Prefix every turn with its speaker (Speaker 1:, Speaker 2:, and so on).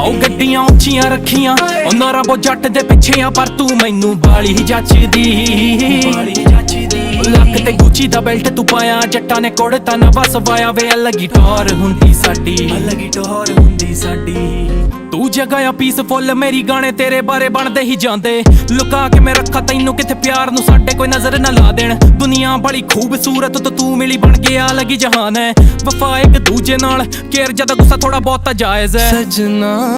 Speaker 1: ਉਹ ਗੱਡੀਆਂ ਉੱਚੀਆਂ ਰੱਖੀਆਂ ਉਹਨਾਂ ਰੱਬੋ ਜੱਟ ਦੇ ਪਿੱਛੇ ਆ ਪਰ ਤੂੰ ਮੈਨੂੰ ਬਾਲੀ ਜੱਚਦੀ ਲੱਕ ਤੇ ਗੁੱਚੀ ਦਾ ਬੈਲਟ ਤੂੰ ਪਾਇਆ ਜੱਟਾਂ ਨੇ ਕੋੜਤਾ ਨਾ ਬਸ ਵਾਇਆ ਵੇ ਅਲੱਗੀ ਟੌਰ ਹੁੰਦੀ ਸਾਡੀ ਤੂੰ ਜਗ੍ਹਾ ਆ ਪੀਸਫੁੱਲ ਮੇਰੀ ਗਾਣੇ ਤੇਰੇ ਬਾਰੇ ਬਣਦੇ ਹੀ ਜਾਂਦੇ ਲੁਕਾ ਕੇ ਮੈਂ ਰੱਖਾ ਤੈਨੂੰ ਕਿਥੇ ਪਿਆਰ ਨੂੰ ਸਾਡੇ ਕੋਈ ਨਜ਼ਰ ਨਾ ਲਾ ਦੇਣ ਦੁਨੀਆ ਬੜੀ ਖੂਬਸੂਰਤ ਤੇ ਤੂੰ ਮਿਲੀ ਬਣ ਗਿਆ ਅਲੱਗੀ ਜਹਾਨ ਹੈ ਵਫਾ ਇੱਕ ਦੂਜੇ ਨਾਲ ਕੇਰ ਜਦ ਗੁੱਸਾ ਥੋੜਾ ਬਹੁਤਾ ਜਾਇਜ਼ ਹੈ ਸਜਣਾ।